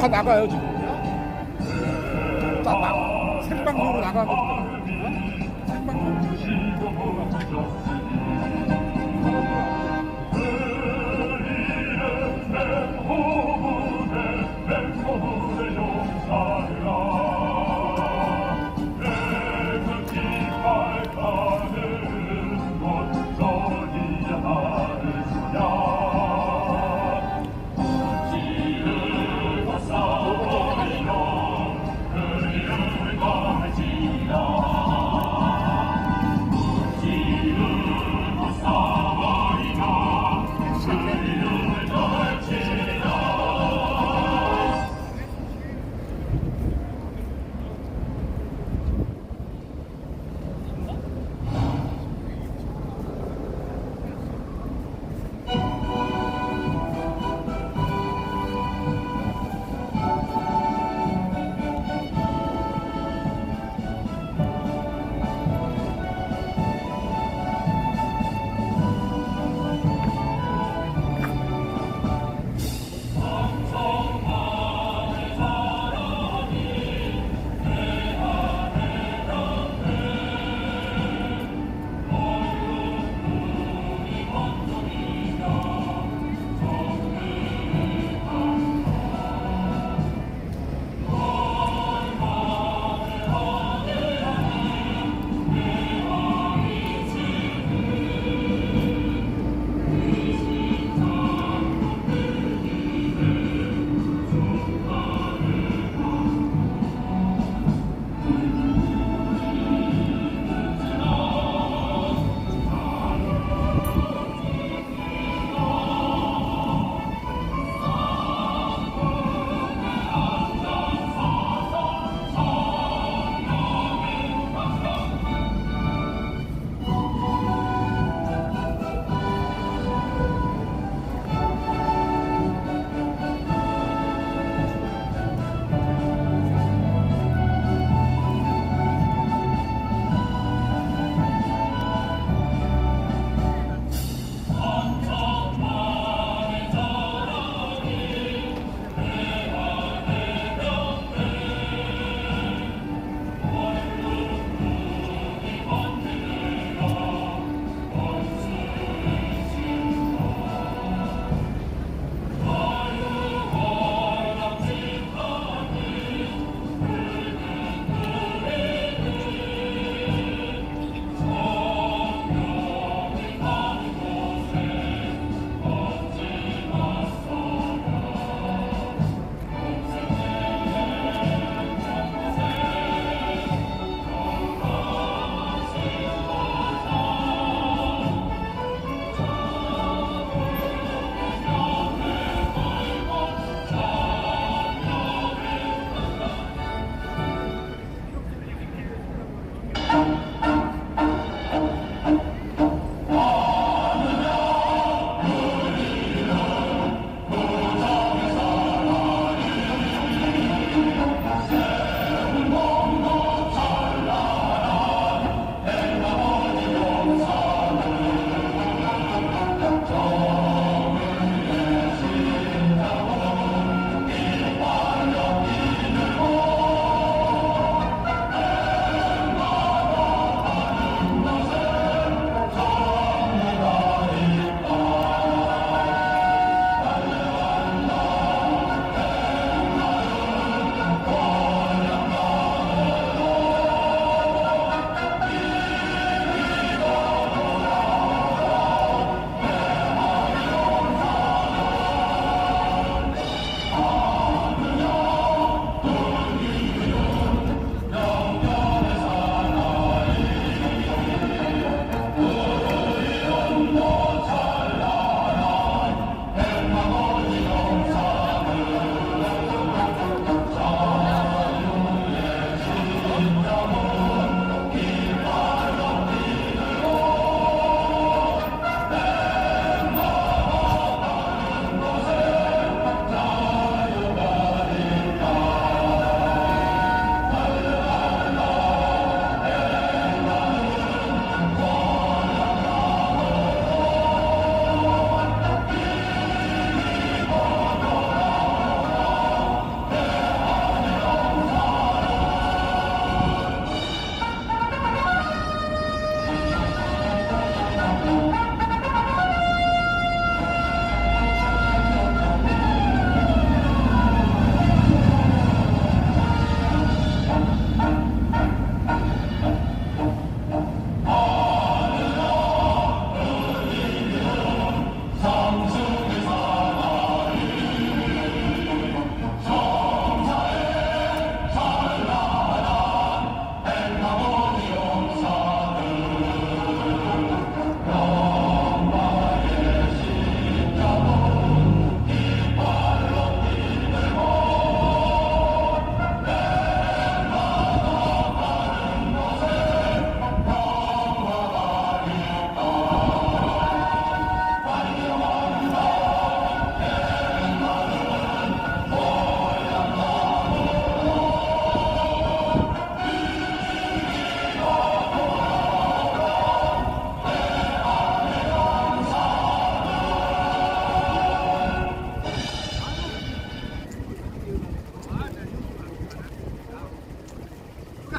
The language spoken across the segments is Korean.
다 나가요 지금. 생방송으로 나가거든요. 생방송. 야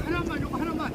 하나만, 요거 하나만.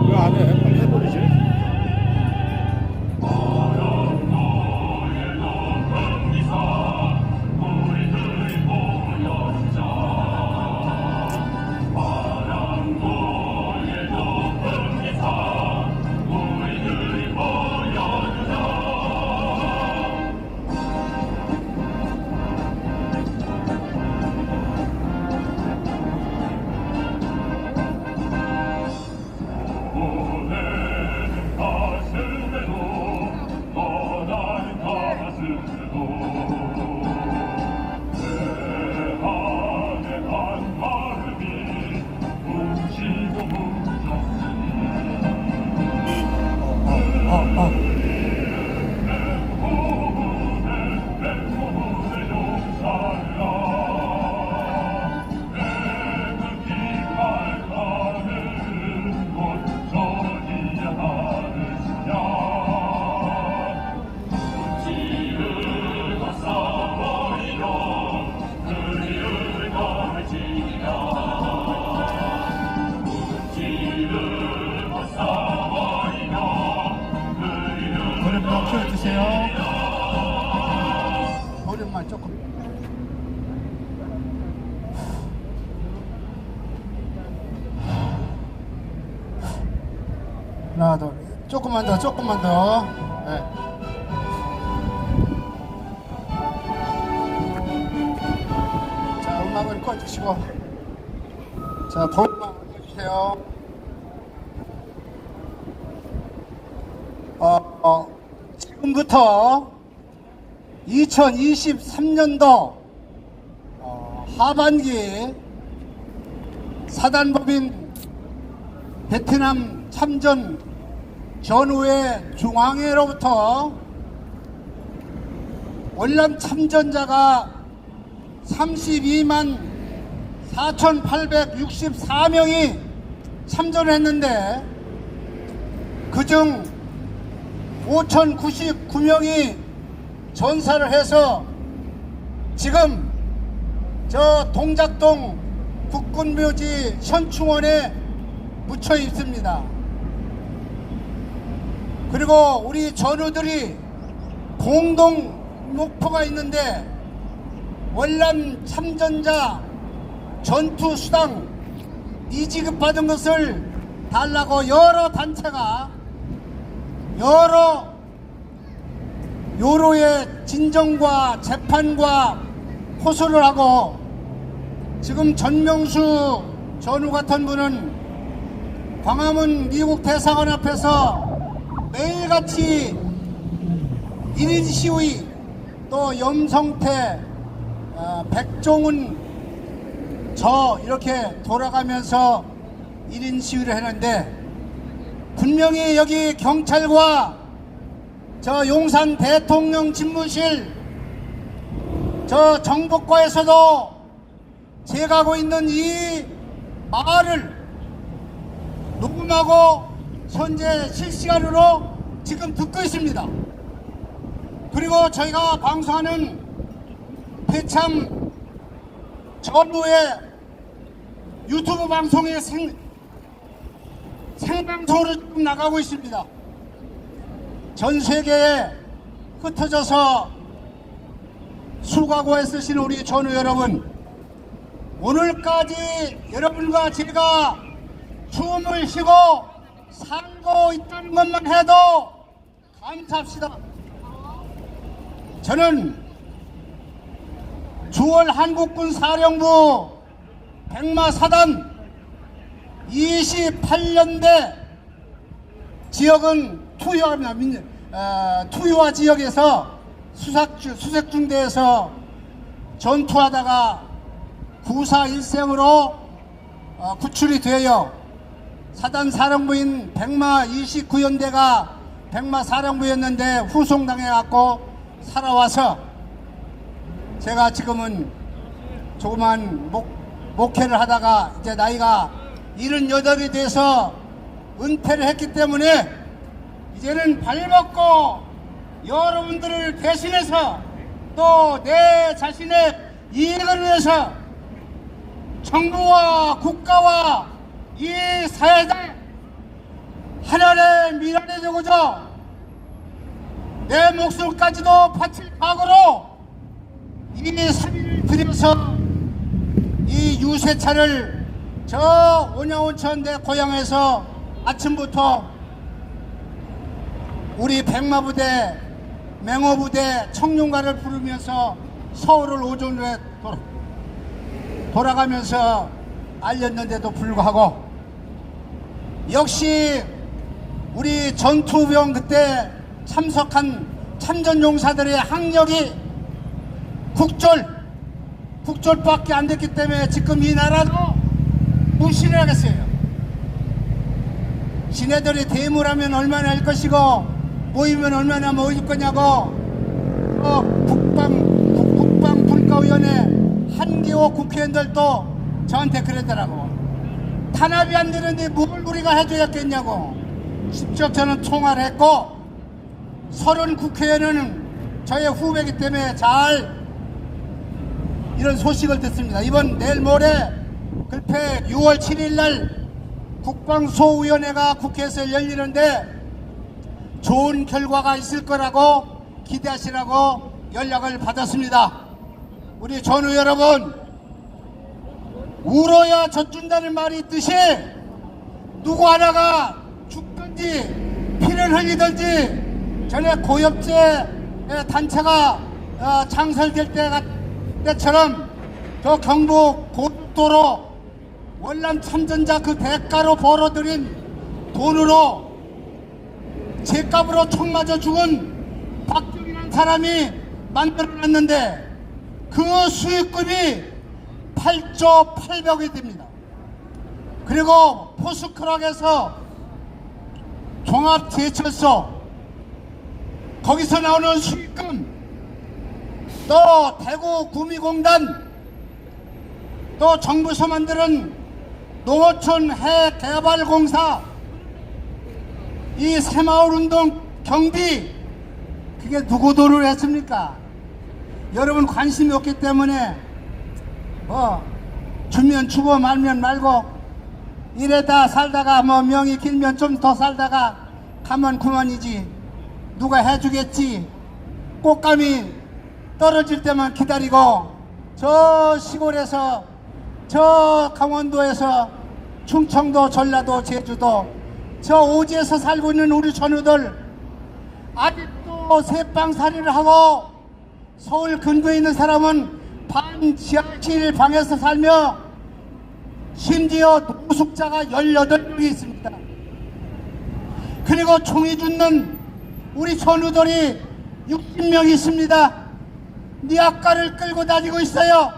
왜 안 해? 빨리 해버리지. 노래만 키워주세요. 노래만 조금. 하나, 둘, 조금만 더, 조금만 더. 네. 자, 음악을 꺼주시고. 자, 볼만 꺼주세요. 지금부터 2023년도 하반기 사단법인 베트남 참전 전후회 중앙회로부터 월남 참전자가 32만 4,864명이 참전했는데 그중 5,099명이 전사를 해서 지금 저 동작동 국군묘지 현충원에 묻혀 있습니다. 그리고 우리 전우들이 공동 목표가 있는데 월남 참전자 전투수당 2지급 받은 것을 달라고 여러 단체가 여러 요로의 진정과 재판과 호소를 하고 지금 전명수 전우 같은 분은 광화문 미국 대사관 앞에서 매일같이 1인 시위 또 염성태 백종훈 저 이렇게 돌아가면서 1인 시위를 했는데 분명히 여기 경찰과 저 용산 대통령 집무실 저 정보과에서도 제가 하고 있는 이 말을 녹음하고 현재 실시간으로 지금 듣고 있습니다. 그리고 저희가 방송하는 대참 전후에 유튜브 방송에 생방송으로 지금 나가고 있습니다. 전 세계에 흩어져서 수고하고 애쓰신 우리 전우 여러분, 오늘까지 여러분과 제가 숨을 쉬고 살고 있다는 것만 해도 감사합시다. 저는 주월 한국군 사령부 백마사단 28년대 지역은 투유화 지역에서 수색중대에서 전투하다가 구사 일생으로 구출이 되어 사단 사령부인 백마 29연대가 백마 사령부였는데 후송당해갖고 살아와서 제가 지금은 조그만 목회를 하다가 이제 나이가 78이 돼서 은퇴를 했기 때문에 이제는 발벗고 여러분들을 대신해서 또 내 자신의 이익을 위해서 정부와 국가와 이 사회를 하나의 미래를 주고자 내 목숨까지도 바칠 각오로 이 사비를 들여서 이 유세차를 저 온양온천 내 고향에서 아침부터 우리 백마부대, 맹호부대, 청룡가를 부르면서 서울을 오전에 돌아가면서 알렸는데도 불구하고 역시 우리 전투병 그때 참석한 참전용사들의 학력이 국졸밖에 안 됐기 때문에 지금 이 나라도 무시를 하겠어요. 지네들이 대무라면 얼마나 할 것이고 모이면 얼마나 모일 거냐고 국방분과위원회 한기호 국회의원들도 저한테 그러더라고. 탄압이 안 되는데 뭘 우리가 해줘야겠냐고. 직접 저는 통화를 했고 30 국회의원은 저의 후배이기 때문에 잘 이런 소식을 듣습니다. 이번 내일 모레 글패 6월 7일 날 국방소위원회가 국회에서 열리는데 좋은 결과가 있을 거라고 기대하시라고 연락을 받았습니다. 우리 전우 여러분, 울어야 젖준다는 말이 있듯이 누구 하나가 죽든지 피를 흘리든지 전에 고엽제 단체가 창설될 때처럼 저 경북 고속도로 월남 참전자 그 대가로 벌어들인 돈으로 제값으로 총 맞아 죽은 박정희라는 사람이 만들어놨는데 그 수익금이 8조 800억이 됩니다. 그리고 포스크락에서 종합제철소 거기서 나오는 수익금, 또 대구 구미공단, 또 정부에서 만드는 농어촌 해개발공사, 이 새마을운동 경비, 그게 누구 돈으로 했습니까? 여러분 관심이 없기 때문에 주면 주고 말면 말고 이래다 살다가 명이 길면 좀 더 살다가 가면 그만이지. 누가 해주겠지. 꽃감이 떨어질 때만 기다리고 저 시골에서 저 강원도에서 충청도, 전라도, 제주도 저 오지에서 살고 있는 우리 전우들 아직도 새빵살이를 하고 서울 근교에 있는 사람은 반 지하실 방에서 살며 심지어 노숙자가 18명이 있습니다. 그리고 총이 죽는 우리 전우들이 60명이 있습니다. 니아까를 끌고 다니고 있어요.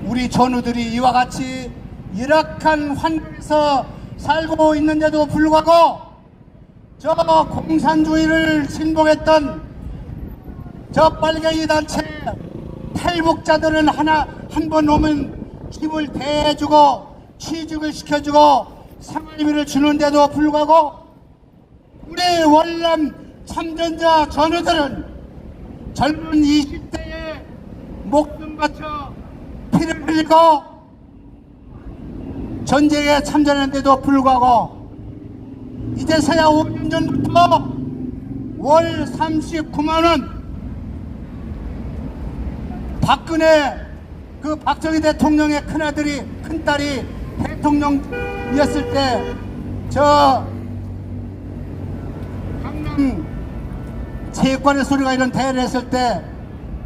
우리 전우들이 이와 같이 열악한 환경에서 살고 있는데도 불구하고 저 공산주의를 신봉했던 저 빨갱이 단체 탈북자들은 한 번 오면 집을 대주고 취직을 시켜주고 생활비를 주는데도 불구하고 우리 월남 참전자 전우들은 젊은 20대에 목숨 바쳐 피를 흘리고 전쟁에 참전했는데도 불구하고 이제서야 5년 전부터 월 39만원 박근혜 그 박정희 대통령의 큰딸이 대통령이었을 때 저 강남 체육관의 소리가 이런 대회를 했을 때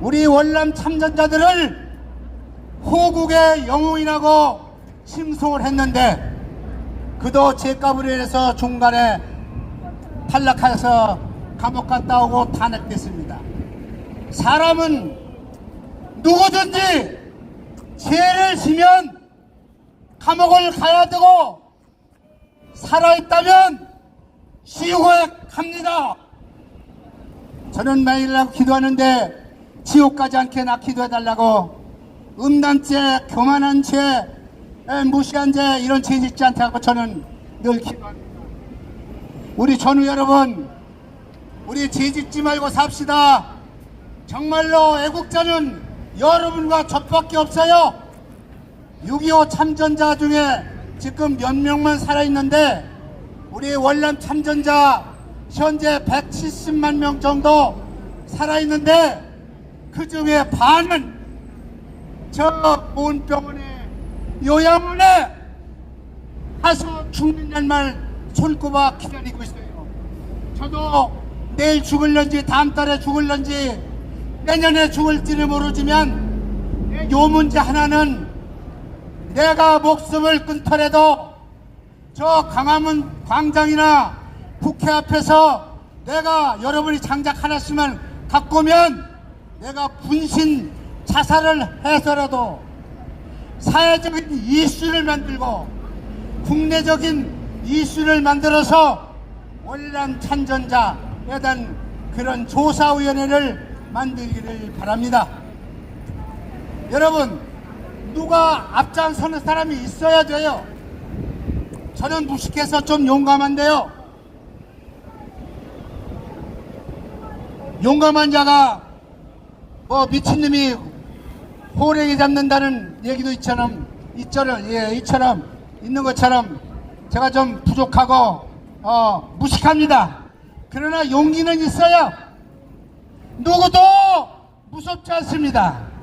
우리 월남 참전자들을 호국의 영웅이라고 칭송을 했는데 그도 죄값으로 인해서 중간에 탈락해서 감옥 갔다 오고 탄핵됐습니다. 사람은 누구든지 죄를 지면 감옥을 가야 되고 살아있다면 지옥에 갑니다. 저는 매일날 기도하는데 지옥 가지 않게 나 기도해달라고 음란죄, 교만한 죄, 무시한 죄 이런 죄 짓지 않다고 저는 늘 기도합니다. 우리 전우 여러분, 우리 죄 짓지 말고 삽시다. 정말로 애국자는 여러분과 저밖에 없어요. 6.25 참전자 중에 지금 몇 명만 살아있는데 우리 월남 참전자 현재 170만 명 정도 살아있는데 그 중에 반은 저 보훈병원에 요양원에 가서 죽는 날만 손꼽아 기다리고 있어요. 저도 내일 죽을런지 다음 달에 죽을런지 내년에 죽을지는 모르지만 요 문제 하나는 내가 목숨을 끊더라도 저 강화문 광장이나 국회 앞에서 내가 여러분이 장작 하나씩만 갖고 오면 내가 분신 자살을 해서라도 사회적인 이슈를 만들고 국내적인 이슈를 만들어서 월남 참전자에 대한 그런 조사위원회를 만들기를 바랍니다. 여러분, 누가 앞장서는 사람이 있어야 돼요. 저는 무식해서 좀 용감한데요. 용감한 자가 뭐 미친놈이 호랭이 잡는다는 얘기도 이처럼 있는 것처럼 제가 좀 부족하고 무식합니다. 그러나 용기는 있어요. 누구도 무섭지 않습니다.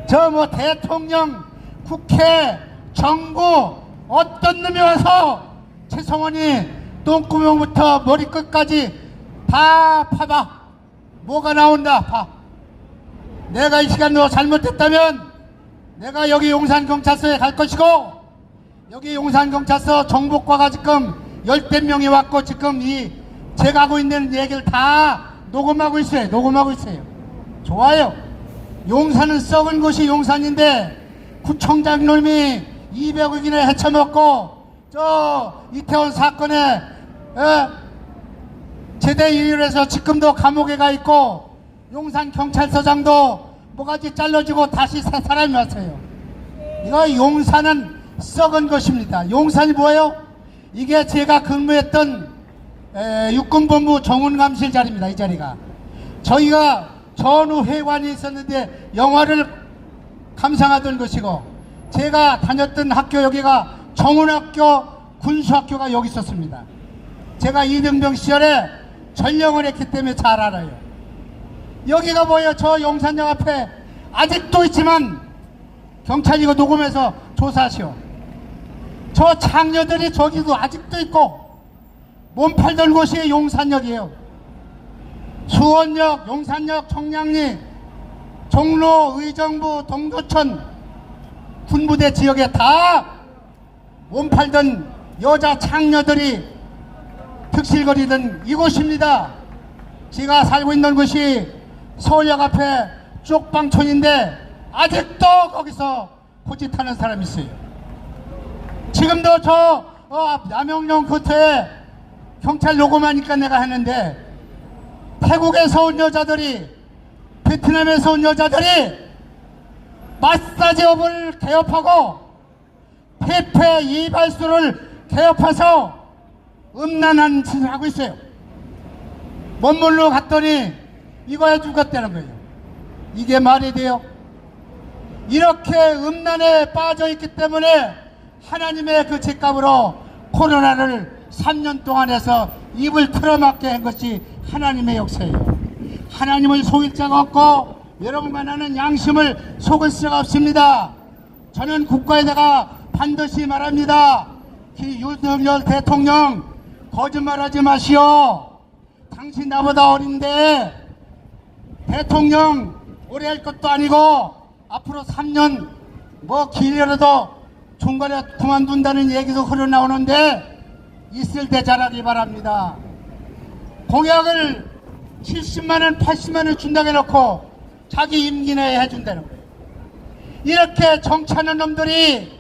저 뭐 대통령, 국회, 정부 어떤 놈이 와서 최성원이 똥구멍부터 머리끝까지 다 파봐. 뭐가 나온다 봐. 내가 이 시간으로 잘못했다면 내가 여기 용산경찰서에 갈 것이고 여기 용산경찰서 정보과가 지금 10대 명이 왔고 지금 제가 하고 있는 얘기를 다 녹음하고 있어요. 좋아요. 용산은 썩은 곳이 용산인데 구청장 놈이 200억이나 헤쳐먹고 저 이태원 사건에 제대 일위해서 지금도 감옥에 가 있고 용산 경찰서장도 뭐가지 잘라지고 다시 새 사람이 왔어요. 이거 용산은 썩은 것입니다. 용산이 뭐예요? 이게 제가 근무했던 육군본부 정훈감실 자리입니다. 이 자리가 저희가 전우회관이 있었는데 영화를 감상하던 것이고 제가 다녔던 학교 여기가 정훈학교 군수학교가 여기 있었습니다. 제가 이등병 시절에 전령을 했기 때문에 잘 알아요. 여기가 뭐예요? 저 용산역 앞에 아직도 있지만 경찰 이거 녹음해서 조사하시오. 저 장녀들이 저기도 아직도 있고 몸 팔던 곳이 용산역이에요. 수원역, 용산역, 청량리, 종로, 의정부, 동두천 군부대 지역에 다 몸 팔던 여자 창녀들이 특실거리던 이곳입니다. 제가 살고 있는 곳이 서울역 앞에 쪽방촌인데 아직도 거기서 고짓하는 사람이 있어요. 지금도 저 남영령 코트에 경찰 녹음하니까 내가 했는데 태국에서 온 여자들이 베트남에서 온 여자들이 마사지업을 개업하고 폐폐 이발소를 개업해서 음란한 짓을 하고 있어요. 먼물로 갔더니 이거 해주겠다는 거예요. 이게 말이 돼요? 이렇게 음란에 빠져 있기 때문에 하나님의 그 책감으로 코로나를 3년 동안 해서 입을 틀어막게 한 것이 하나님의 역사예요. 하나님을 속일 자가 없고 여러분과 나는 양심을 속을 수가 없습니다. 저는 국가에다가 반드시 말합니다. 윤석열 대통령 거짓말하지 마시오. 당신 나보다 어린데 대통령 오래 할 것도 아니고 앞으로 3년 뭐 길이라도 중간에 그만둔다는 얘기도 흘러나오는데 있을 때 잘하기 바랍니다. 공약을 70만원 80만원 준다고 해놓고 자기 임기 내에 해준다는 거예요. 이렇게 정치하는 놈들이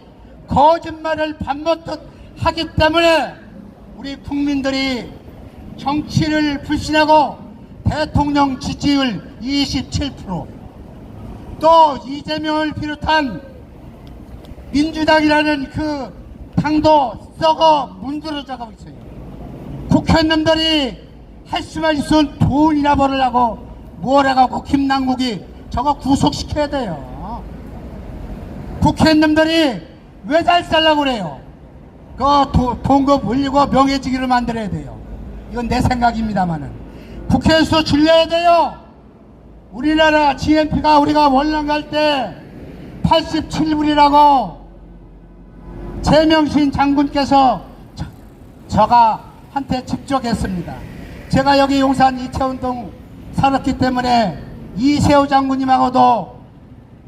거짓말을 밥 먹듯 하기 때문에 우리 국민들이 정치를 불신하고 대통령 지지율 27%, 또 이재명을 비롯한 민주당이라는 그 당도 썩어 문드러져가고 있어요. 국회의원들이 할 수만 있으면 돈이나 벌으려고 뭐라고 김남국이 저거 구속시켜야 돼요. 국회의원들이 왜 잘 살라고 그래요? 그 동급 올리고 명예직위를 만들어야 돼요. 이건 내 생각입니다만은 국회에서 줄여야 돼요. 우리나라 GNP가 우리가 월남 갈 때 87불이라고 재명신 장군께서 저가 한테 직접했습니다. 제가 여기 용산 이태원동 살았기 때문에 이세호 장군님하고도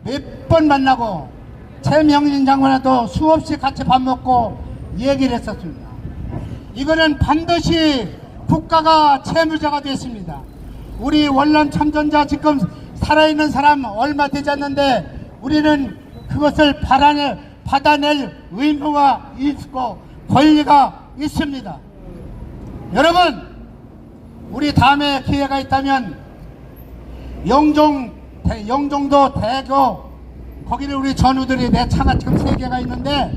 몇 번 만나고 최명진 장관하고도 수없이 같이 밥 먹고 얘기를 했었습니다. 이거는 반드시 국가가 채무자가 됐습니다. 우리 원론 참전자 지금 살아있는 사람 얼마 되지 않는데 우리는 그것을 받아낼 의무가 있고 권리가 있습니다. 여러분, 우리 다음에 기회가 있다면 영종도 대교 거기를 우리 전우들이 내 차가 지금 3개가 있는데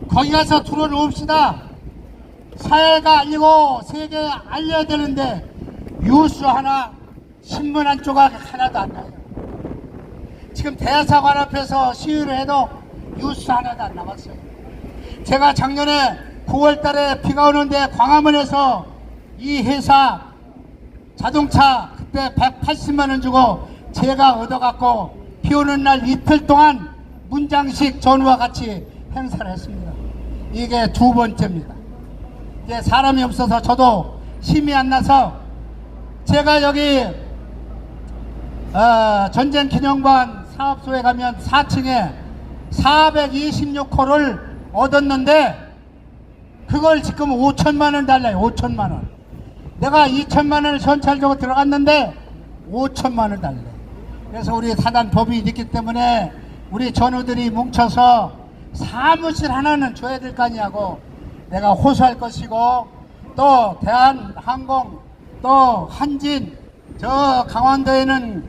거기 가서 들어놓읍시다. 사회가 알리고 세계에 알려야 되는데 뉴스 하나 신문 한 조각 하나도 안 나요. 지금 대사관 앞에서 시위를 해도 뉴스 하나도 안 나왔어요. 제가 작년에 9월 달에 비가 오는데 광화문에서 이 회사 자동차 그때 180만원 주고 제가 얻어갖고 비 오는 날 이틀 동안 문장식 전우와 같이 행사를 했습니다. 이게 2번째입니다. 이제 사람이 없어서 저도 힘이 안 나서 제가 여기 전쟁기념관 사업소에 가면 4층에 426호를 얻었는데 그걸 지금 5천만원 달라요. 5천만원. 내가 2천만원을 전찰적으로 들어갔는데 5천만원 달래. 그래서 우리 사단법이 있기 때문에 우리 전우들이 뭉쳐서 사무실 하나는 줘야 될 거 아니냐고 내가 호소할 것이고, 또 대한항공, 또 한진, 저 강원도에는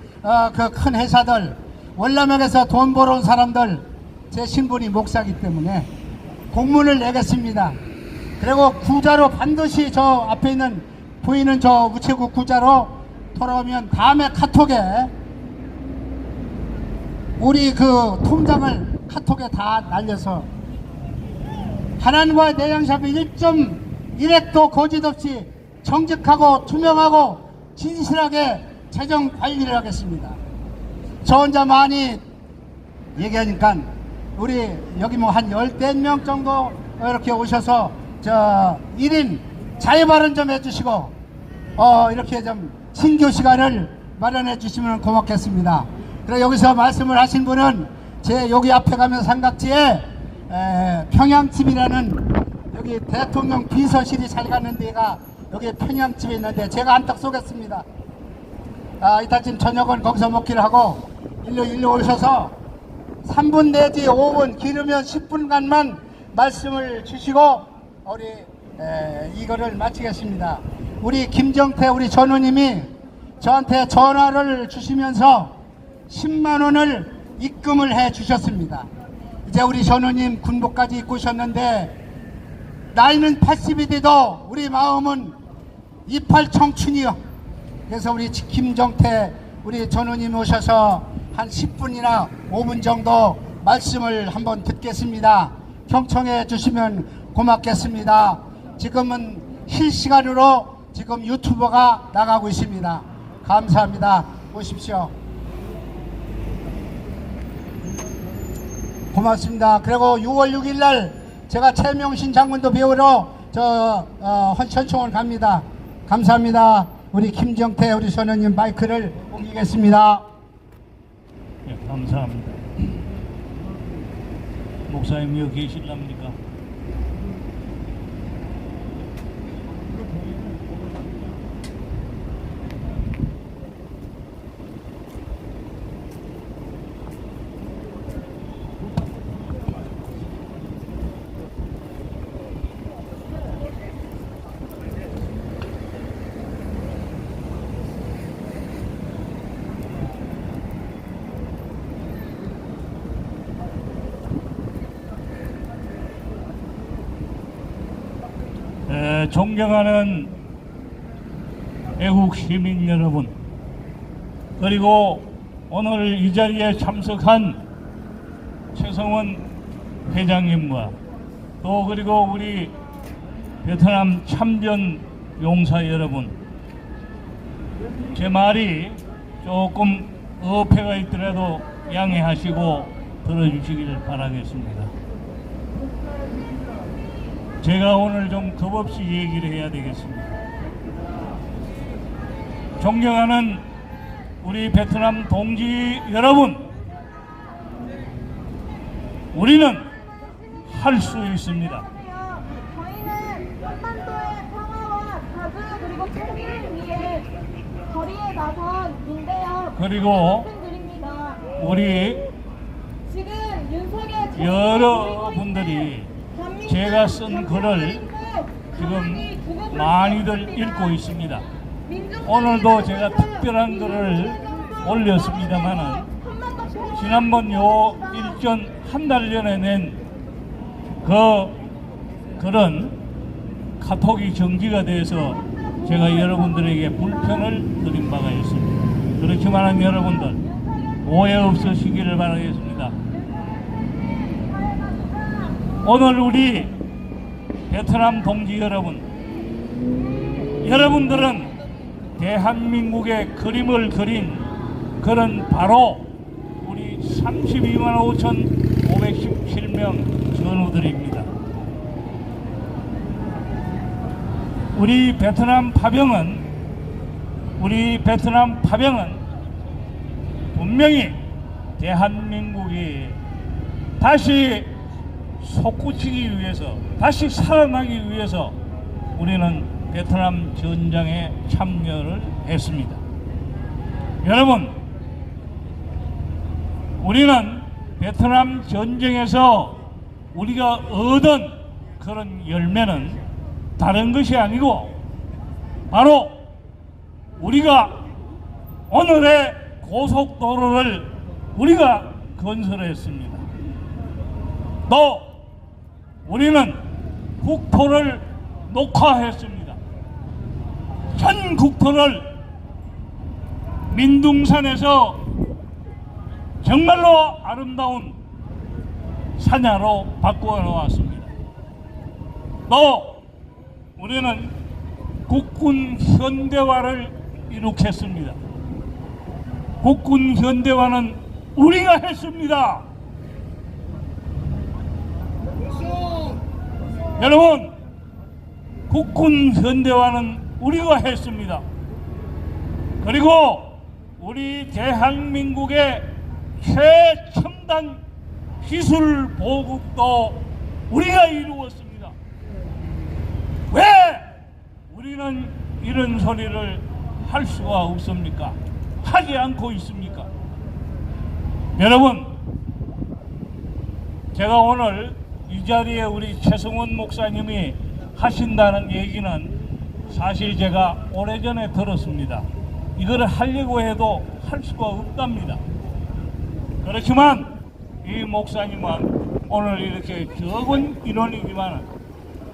그 큰 회사들, 월남역에서 돈 벌어온 사람들, 제 신분이 목사이기 때문에 공문을 내겠습니다. 그리고 구자로 반드시 저 앞에 있는 보이는 저 우체국 구자로 돌아오면 다음에 카톡에 우리 그 통장을 카톡에 다 날려서 하나님과 내 양심을 1.1핵도 거짓 없이 정직하고 투명하고 진실하게 재정 관리를 하겠습니다. 저 혼자 많이 얘기하니까 우리 여기 뭐 한 10명 정도 이렇게 오셔서 저 1인 자유발언 좀 해주시고 이렇게 좀 신교 시간을 마련해 주시면 고맙겠습니다. 그리고 여기서 말씀을 하신 분은 제 여기 앞에 가면 삼각지에 평양집이라는 여기 대통령 비서실이 잘 가는 데가 여기 평양집에 있는데 제가 한턱 쏘겠습니다. 이따 지금 저녁은 거기서 먹기를 하고 일로 오셔서 3분 내지 5분 길으면 10분간만 말씀을 주시고 우리 이거를 마치겠습니다. 우리 김정태 우리 전우님이 저한테 전화를 주시면서 10만원을 입금을 해 주셨습니다. 이제 우리 전우님 군복까지 입고 오셨는데 나이는 80이 돼도 우리 마음은 이팔 청춘이요. 그래서 우리 김정태 우리 전우님 오셔서 한 10분이나 5분 정도 말씀을 한번 듣겠습니다. 경청해 주시면 고맙겠습니다. 지금은 실시간으로 지금 유튜버가 나가고 있습니다. 감사합니다. 오십시오. 고맙습니다. 그리고 6월 6일 날 제가 최명신 장군도 배우러 헌천총을 갑니다. 감사합니다. 우리 김정태 우리 선원님 마이크를 옮기겠습니다. 네, 감사합니다. 목사님 여기 계실랍니까? 존경하는 애국 시민 여러분, 그리고 오늘 이 자리에 참석한 최성원 회장님과 또 그리고 우리 베트남 참전 용사 여러분, 제 말이 조금 어폐가 있더라도 양해하시고 들어주시기를 바라겠습니다. 제가 오늘 좀 겁없이 얘기를 해야 되겠습니다. 존경하는 우리 베트남 동지 여러분, 우리는 할 수 있습니다. 저희는 한반도의 평화와 자주 그리고 통일을 위해 거리에 나선 민대여 그리고 말씀드립니다. 우리 지금 윤석열 여러분들이 제가 쓴 글을 지금 많이들 읽고 있습니다. 오늘도 제가 특별한 글을 올렸습니다만은 지난번 요 일전 한 달 전에 낸 그 글은 카톡이 정지가 돼서 제가 여러분들에게 불편을 드린 바가 있습니다. 그렇지만은 여러분들 오해 없으시기를 바라겠습니다. 오늘 우리 베트남 동지 여러분, 여러분들은 대한민국의 그림을 그린 그런 바로 우리 32만 5,517명 전우들입니다. 우리 베트남 파병은 분명히 대한민국이 다시 솟구치기 위해서, 다시 살아나기 위해서 우리는 베트남 전장에 참여를 했습니다. 여러분, 우리는 베트남 전쟁에서 우리가 얻은 그런 열매는 다른 것이 아니고 바로 우리가 오늘의 고속도로를 우리가 건설했습니다. 또 우리는 국토를 녹화했습니다. 전 국토를 민둥산에서 정말로 아름다운 산야로 바꾸어 놓았습니다. 또 우리는 국군 현대화를 이룩했습니다. 국군 현대화는 우리가 했습니다. 여러분, 국군 현대화는 우리가 했습니다. 그리고 우리 대한민국의 최첨단 기술 보급도 우리가 이루었습니다. 왜 우리는 이런 소리를 할 수가 없습니까? 하지 않고 있습니까? 여러분, 제가 오늘 이 자리에 우리 최성원 목사님이 하신다는 얘기는 사실 제가 오래전에 들었습니다. 이거를 하려고 해도 할 수가 없답니다. 그렇지만 이 목사님은 오늘 이렇게 적은 인원이지만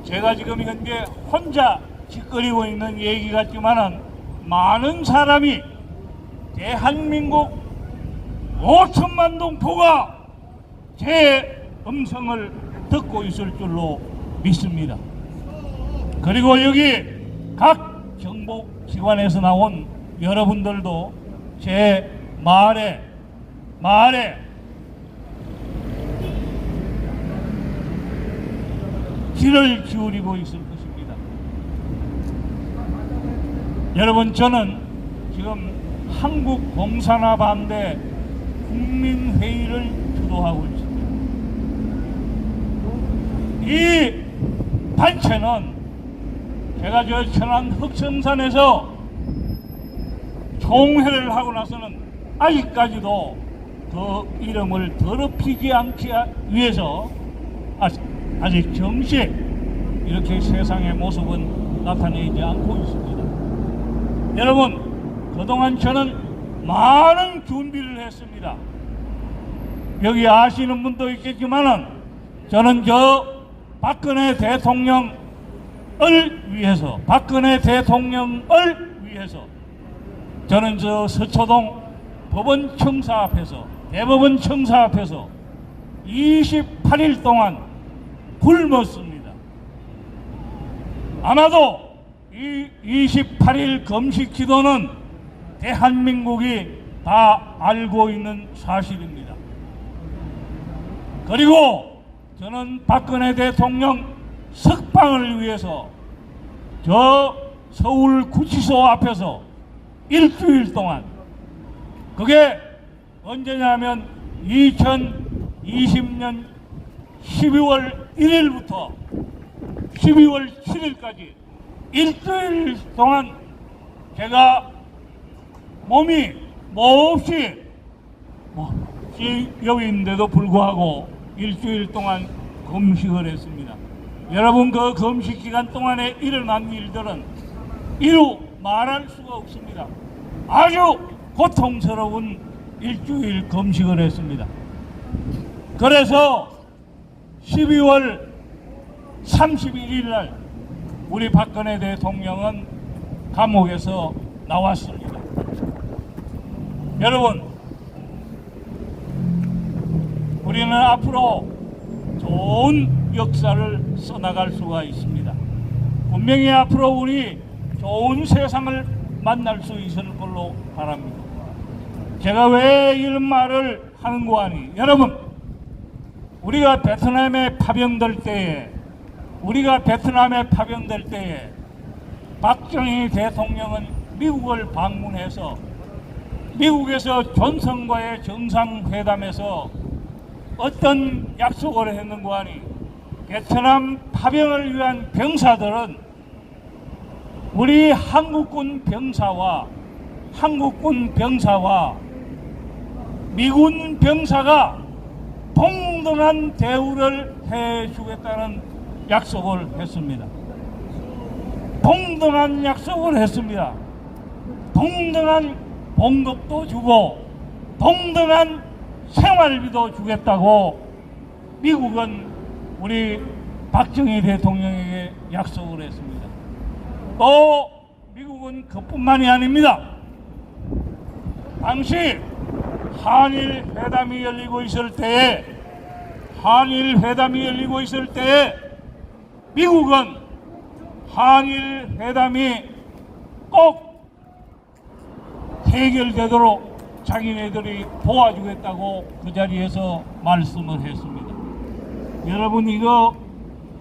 제가 지금 현재 혼자 짓거리고 있는 얘기 같지만은 많은 사람이 대한민국 5천만 동포가 제 음성을 듣고 있을 줄로 믿습니다. 그리고 여기 각 정보기관에서 나온 여러분들도 제 말에 귀를 기울이고 있을 것입니다. 여러분, 저는 지금 한국공산화반대 국민회의를 주도하고 있습니다. 이 단체는 제가 저 천안 흑성산에서 총회를 하고 나서는 아직까지도 그 이름을 더럽히지 않기 위해서 아직 정식 이렇게 세상의 모습은 나타내지 않고 있습니다. 여러분, 그동안 저는 많은 준비를 했습니다. 여기 아시는 분도 있겠지만은 저는 저 박근혜 대통령을 위해서 저는 저 서초동 법원 청사 앞에서, 대법원 청사 앞에서 28일 동안 굶었습니다. 아마도 이 28일 금식 기도는 대한민국이 다 알고 있는 사실입니다. 그리고 저는 박근혜 대통령 석방을 위해서 저 서울구치소 앞에서 일주일 동안, 그게 언제냐면 2020년 12월 1일부터 12월 7일까지 일주일 동안 제가 몸이 몹시 여기 있는데도 불구하고 일주일 동안 금식을 했습니다. 여러분, 그 금식 기간 동안에 일어난 일들은 이루 말할 수가 없습니다. 아주 고통스러운 일주일 금식을 했습니다. 그래서 12월 31일 날 우리 박근혜 대통령은 감옥에서 나왔습니다. 여러분, 우리는 앞으로 좋은 역사를 써나갈 수가 있습니다. 분명히 앞으로 우리 좋은 세상을 만날 수 있을 걸로 바랍니다. 제가 왜 이런 말을 하는 거 아니? 여러분, 우리가 베트남에 파병될 때에 박정희 대통령은 미국을 방문해서 미국에서 존슨과의 정상회담에서 어떤 약속을 했는고 하니, 베트남 파병을 위한 병사들은 우리 한국군 병사와 미군 병사가 동등한 대우를 해주겠다는 약속을 했습니다. 동등한 약속을 했습니다. 동등한 봉급도 주고 동등한 생활비도 주겠다고 미국은 우리 박정희 대통령에게 약속을 했습니다. 또 미국은 그뿐만이 아닙니다. 당시 한일 회담이 열리고 있을 때에 미국은 한일 회담이 꼭 해결되도록 자기네들이 도와주겠다고 그 자리에서 말씀을 했습니다. 여러분, 이거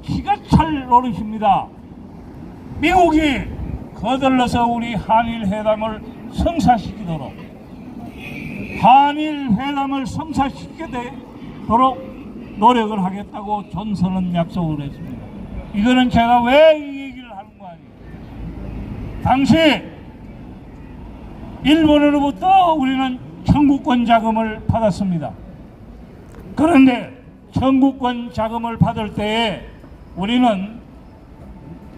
기가 찰 노릇입니다. 미국이 거들러서 우리 한일 회담을 성사시키도록 노력을 하겠다고 존슨은 약속을 했습니다. 이거는 제가 왜 이 얘기를 하는 거 아니에요? 당시 일본으로부터 우리는 청구권 자금을 받았습니다. 그런데 청구권 자금을 받을 때에 우리는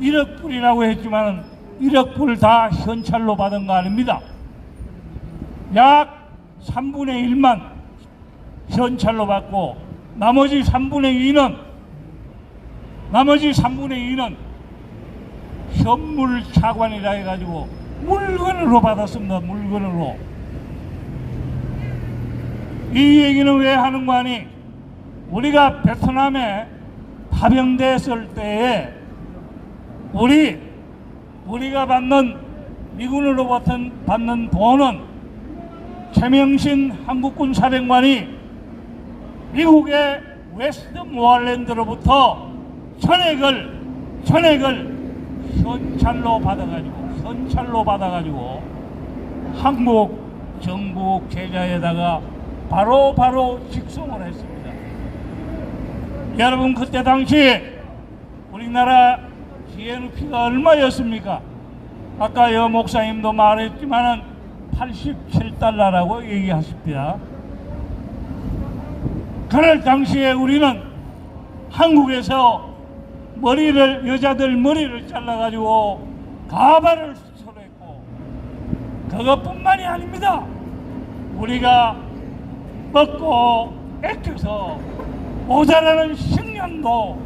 1억 불이라고 했지만 1억 불 다 현찰로 받은 거 아닙니다. 약 3분의 1만 현찰로 받고 나머지 3분의 2는 현물 차관이라 해가지고 물건으로 받았습니다. 물건으로. 이 얘기는 왜 하는 거 아니? 우리가 베트남에 파병됐을 때에 우리가 미군으로부터 받는 돈은 최명신 한국군 사령관이 미국의 웨스트모어랜드로부터 전액을 현찰로 받아가지고 한국 정부 계좌에다가 바로 직송을 했습니다. 여러분, 그때 당시 우리나라 GNP가 얼마였습니까? 아까 여 목사님도 말했지만은 87달러라고 얘기하십니다. 그럴 당시에 우리는 한국에서 여자들 머리를 잘라가지고 가발을 수출했고, 그것뿐만이 아닙니다. 우리가 먹고 아껴서 모자라는 식량도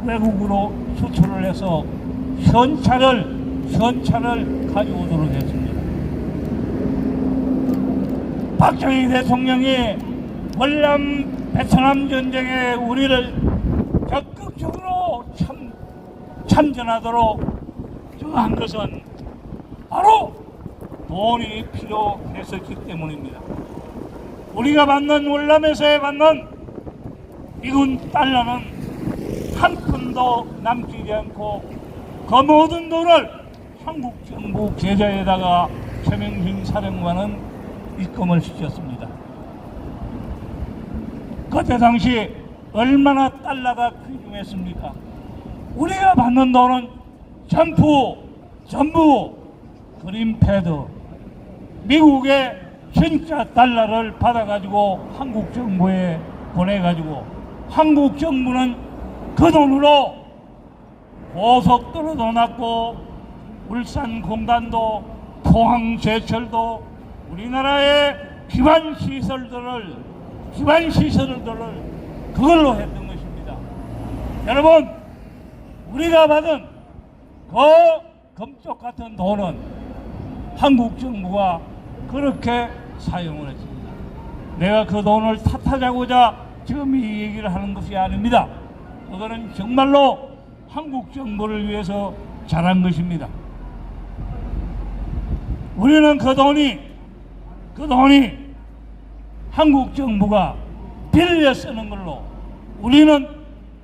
외국으로 수출을 해서 현찰을 가져오도록 했습니다. 박정희 대통령이 월남 베트남 전쟁에 우리를 적극적으로 참전하도록 정한 것은 바로 돈이 필요했었기 때문입니다. 우리가 월남에서 받는 미군 달러는 한 푼도 남기지 않고 그 모든 돈을 한국 정부 계좌에다가 최명신 사령관은 입금을 시켰습니다. 그때 당시 얼마나 달러가 귀중했습니까? 우리가 받는 돈은 전부 그린패드, 미국의 진짜 달러를 받아가지고 한국 정부에 보내가지고 한국 정부는 그 돈으로 고속도로도 났고 울산공단도 포항제철도 우리나라의 기반 시설들을 그걸로 했던 것입니다. 여러분, 우리가 받은 그 금쪽 같은 돈은 한국 정부가 그렇게 사용을 했습니다. 내가 그 돈을 탓하자고자 지금 이 얘기를 하는 것이 아닙니다. 그거는 정말로 한국 정부를 위해서 잘한 것입니다. 우리는 그 돈이 한국 정부가 빌려 쓰는 걸로, 우리는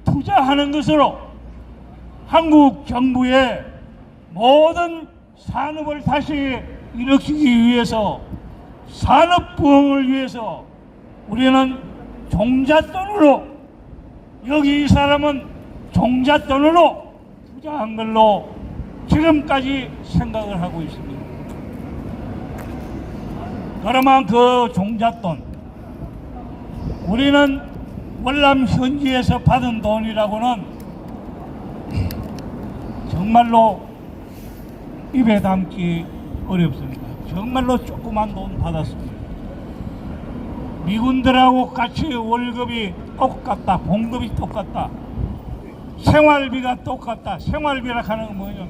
투자하는 것으로 한국 정부의 모든 산업을 다시 일으키기 위해서, 산업부흥을 위해서 우리는 종잣돈으로, 여기 이 사람은 종잣돈으로 투자한 걸로 지금까지 생각을 하고 있습니다. 그러면 그 종잣돈, 우리는 월남 현지에서 받은 돈이라고는 정말로 입에 담기 어렵습니다. 정말로 조그만 돈 받았습니다. 미군들하고 같이 월급이 똑같다, 봉급이 똑같다, 생활비가 똑같다. 생활비라 하는 건 뭐냐면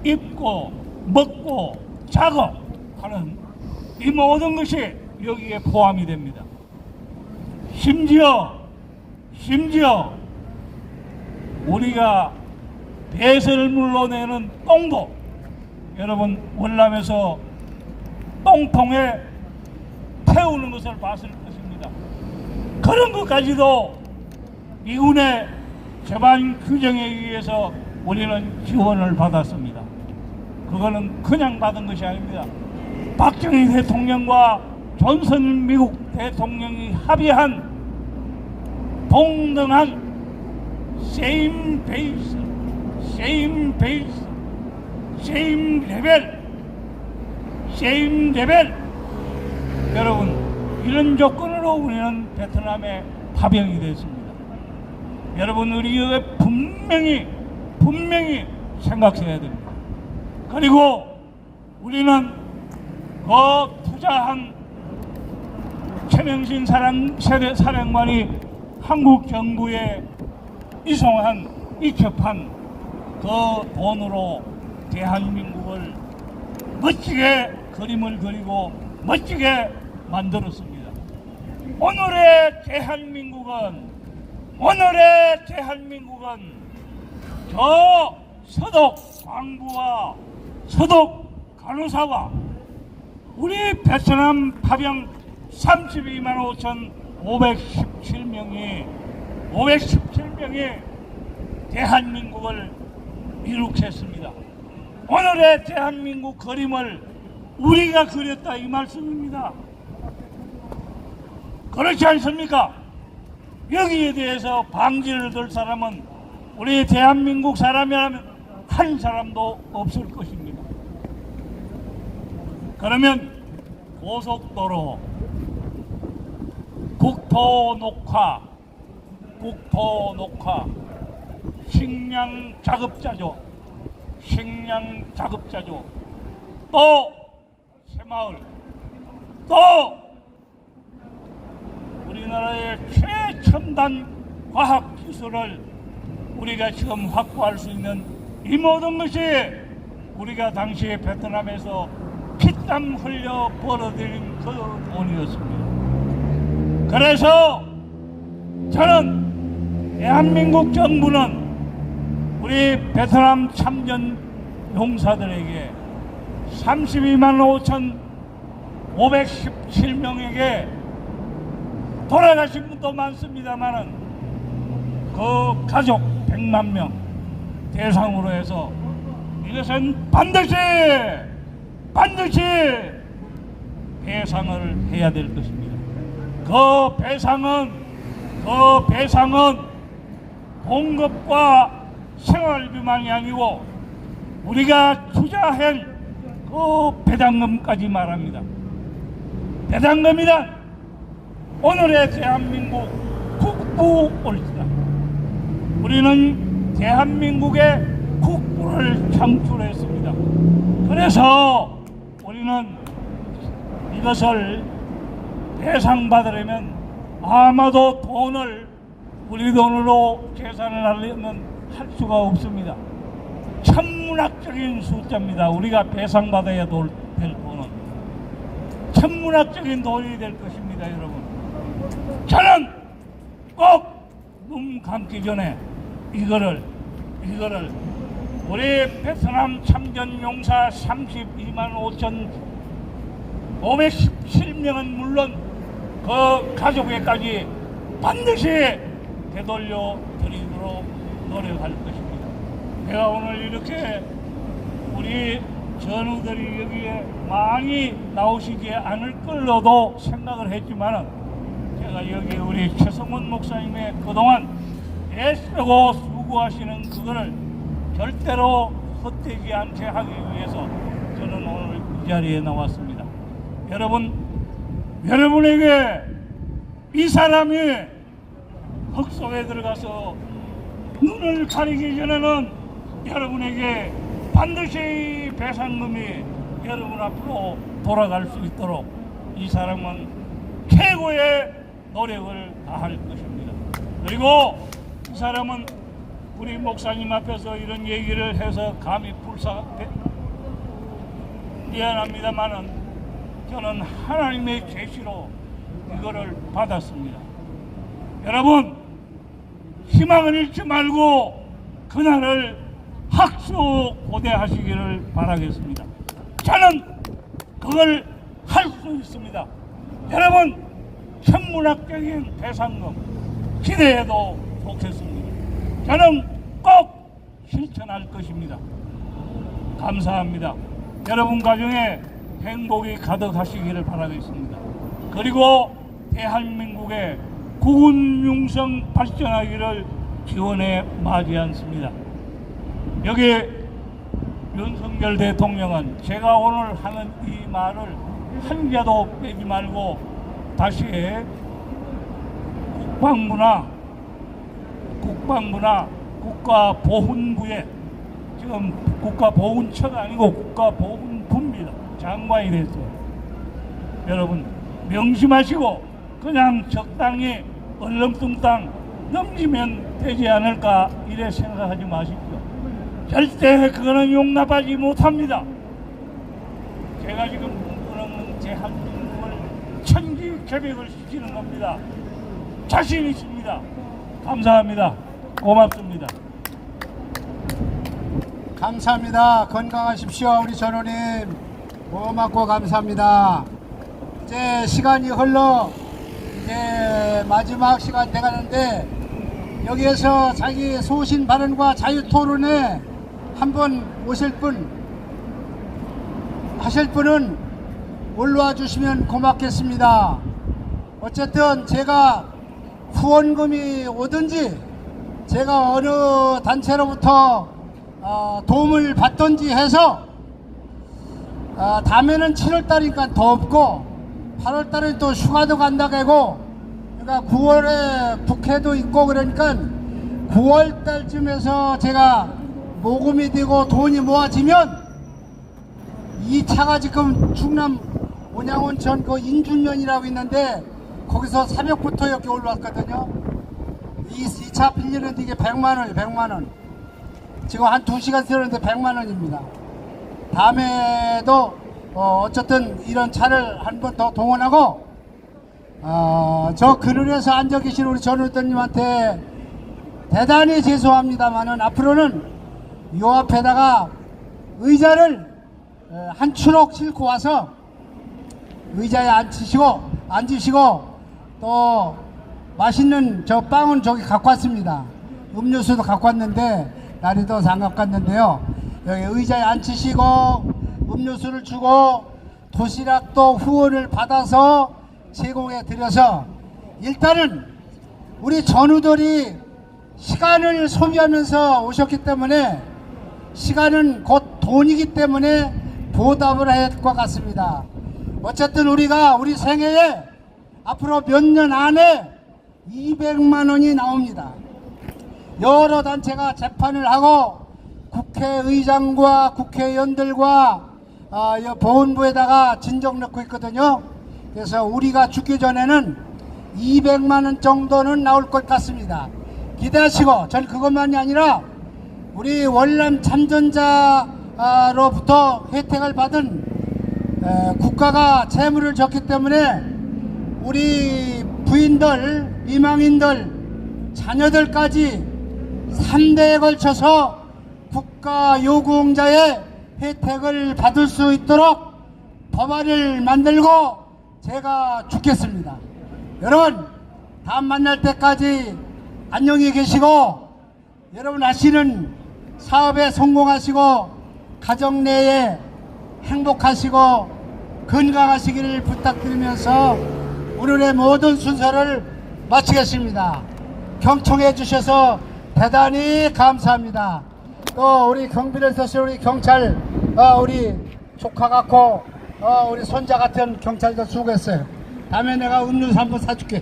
입고 먹고 자고 하는 이 모든 것이 여기에 포함이 됩니다. 심지어 우리가 배설물로 내는 똥도, 여러분 월남에서 똥통에 태우는 것을 봤을 것입니다. 그런 것까지도 미군의 재반 규정에 의해서 우리는 지원을 받았습니다. 그거는 그냥 받은 것이 아닙니다. 박정희 대통령과 존슨 미국 대통령이 합의한 동등한 same base, same level. 여러분, 이런 조건으로 우리는 베트남에 파병이 됐습니다. 여러분, 우리가 분명히 생각해야 됩니다. 그리고 우리는 그 투자한 최명신 사령관이 한국 정부에 이첩한 그 돈으로 대한민국을 멋지게 그림을 그리고 멋지게 만들었습니다. 오늘의 대한민국은 저 서독 광부와 서독 간호사와 우리 베트남 파병 32만 517명이 대한민국을 이룩했습니다. 오늘의 대한민국 그림을 우리가 그렸다 이 말씀입니다. 그렇지 않습니까? 여기에 대해서 방지를 들 사람은 우리 대한민국 사람이라면 한 사람도 없을 것입니다. 그러면 고속도로, 국토 녹화, 식량 자급자족, 또 새마을, 또 우리나라의 최첨단 과학기술을 우리가 지금 확보할 수 있는 이 모든 것이 우리가 당시에 베트남에서 피땀 흘려 벌어들인 그 돈이었습니다. 그래서 저는 대한민국 정부는 우리 베트남 참전 용사들에게 32만 517명에게 돌아가신 분도 많습니다만은 그 가족 100만 명 대상으로 해서 이것은 반드시 배상을 해야 될 것입니다. 그 배상은 봉급과 생활비만이 아니고 우리가 투자한 그 배당금까지 말합니다. 배당금이란 오늘의 대한민국 국부올지다. 우리는 대한민국의 국부를 창출했습니다. 그래서 우리는 이것을 배상받으려면 아마도 우리 돈으로 계산을 하려면 할 수가 없습니다. 천문학적인 숫자입니다. 우리가 배상받아야 될 돈은 천문학적인 돈이 될 것입니다, 여러분. 저는 꼭 눈 감기 전에 이거를 우리 베트남 참전 용사 32만 517명은 물론 그 가족에까지 반드시 되돌려 드리도록 노력할 것입니다. 제가 오늘 이렇게 우리 전우들이 여기에 많이 나오시지 않을 걸로도 생각을 했지만은 제가 여기 우리 최성원 목사님의 그동안 애쓰고 수고하시는 그거를 절대로 헛되지 않게 하기 위해서 저는 오늘 이 자리에 나왔습니다. 여러분에게 이 사람이 흙 속에 들어가서 눈을 가리기 전에는 여러분에게 반드시 배상금이 여러분 앞으로 돌아갈 수 있도록 이 사람은 최고의 노력을 다할 것입니다. 그리고 이 사람은 우리 목사님 앞에서 이런 얘기를 해서 감히 미안합니다만은 저는 하나님의 계시로 이거를 받았습니다. 여러분, 희망을 잃지 말고 그날을 학수고대하시기를 바라겠습니다. 저는 그걸 할 수 있습니다. 여러분, 천문학적인 배상금 기대해도 좋겠습니다. 저는 꼭 실천할 것입니다. 감사합니다. 여러분 가정에 행복이 가득하시기를 바라겠습니다. 그리고 대한민국의 국운 융성 발전하기를 기원해 마지 않습니다. 여기 윤석열 대통령은 제가 오늘 하는 이 말을 한 개도 빼지 말고 다시 국방부나 국가보훈부에, 지금 국가보훈처가 아니고 국가보훈부입니다. 장관이 됐어요. 여러분 명심하시고 그냥 적당히 얼렁뚱땅 넘기면 되지 않을까 이래 생각하지 마십시오. 절대 그거는 용납하지 못합니다. 제가 지금 그러면 제 한국을 천지개벽을 시키는 겁니다. 자신 있습니다. 감사합니다. 고맙습니다. 감사합니다. 건강하십시오. 우리 전우님 고맙고 감사합니다. 이제 시간이 흘러 이제 마지막 시간 돼가는데 여기에서 자기 소신 발언과 자유 토론에 한번 오실 분 하실 분은 올라와 주시면 고맙겠습니다. 어쨌든 제가 후원금이 오든지 제가 어느 단체로부터 도움을 받든지 해서 다음에는 7월달이니까 더 없고 8월달에 또 휴가도 간다고 하고 그러니까 9월에 국회도 있고 그러니까 9월달쯤에서 제가 모금이 되고 돈이 모아지면 이 차가 지금 충남 온양온천 그 인준면이라고 있는데 거기서 새벽부터 여기 올라왔거든요. 이 차 빌리는데 이게 100만원이에요. 100만원. 지금 한 2시간 쓰는데 100만원입니다. 다음에도 어쨌든 이런 차를 한 번 더 동원하고 저 그늘에서 앉아 계신 우리 전우들님한테 대단히 죄송합니다만은 앞으로는 요 앞에다가 의자를 한 추럭 싣고 와서 의자에 앉으시고 또 맛있는 저 빵은 저기 갖고 왔습니다. 음료수도 갖고 왔는데 날이 더 장갑 갔는데요. 여기 의자에 앉히시고 음료수를 주고 도시락도 후원을 받아서 제공해 드려서 일단은 우리 전우들이 시간을 소비하면서 오셨기 때문에 시간은 곧 돈이기 때문에 보답을 해야 할 것 같습니다. 어쨌든 우리가 우리 생애에 앞으로 몇 년 안에 200만 원이 나옵니다. 여러 단체가 재판을 하고 국회의장과 국회의원들과 보훈부에다가 진정 넣고 있거든요. 그래서 우리가 죽기 전에는 200만 원 정도는 나올 것 같습니다. 기대하시고 전 그것만이 아니라 우리 월남 참전자로부터 혜택을 받은 국가가 채무를 졌기 때문에 우리 부인들, 미망인들, 자녀들까지 3대에 걸쳐서 국가 요구응자의 혜택을 받을 수 있도록 법안을 만들고 제가 죽겠습니다. 여러분 다음 만날 때까지 안녕히 계시고 여러분 하시는 사업에 성공하시고 가정 내에 행복하시고 건강하시기를 부탁드리면서 오늘의 모든 순서를 마치겠습니다. 경청해 주셔서 대단히 감사합니다. 또 우리 경비를 서실 우리 경찰 우리 조카 같고 우리 손자 같은 경찰도 수고했어요. 다음에 내가 음료수 한번 사줄게.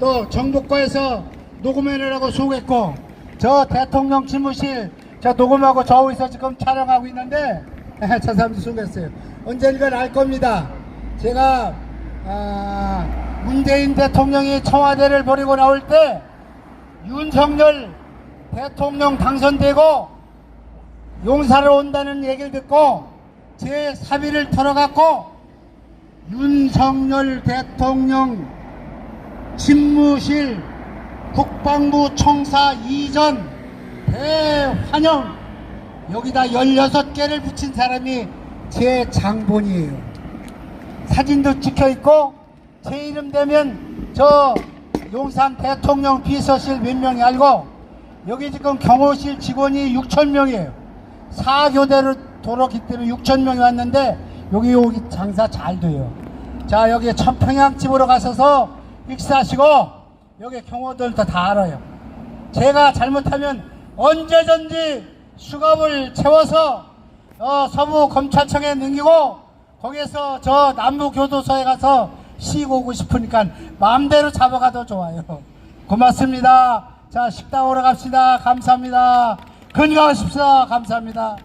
또 정보과에서 녹음해내라고 수고했고 저 대통령 집무실 저 녹음하고 저기서 지금 촬영하고 있는데 저 사람도 수고했어요. 언젠가 알 겁니다. 제가 문재인 대통령이 청와대를 버리고 나올 때 윤석열 대통령 당선되고 용사를 온다는 얘기를 듣고 제 사비를 털어갖고 윤석열 대통령 집무실 국방부 청사 이전 대환영 여기다 16개를 붙인 사람이 제 장본이에요. 사진도 찍혀있고 제 이름 되면 저 용산 대통령 비서실 몇 명이 알고 여기 지금 경호실 직원이 6,000명이에요. 4교대로 돌았기 때문에 6,000명이 왔는데 여기 장사 잘 돼요. 자 여기 천평양집으로 가셔서 식사하시고 여기 경호들도 다 알아요. 제가 잘못하면 언제든지 수갑을 채워서 서부 검찰청에 넘기고 거기에서 저 남부교도소에 가서 쉬고 오고 싶으니까 마음대로 잡아가도 좋아요. 고맙습니다. 자 식당으로 갑시다. 감사합니다. 건강하십시오. 감사합니다.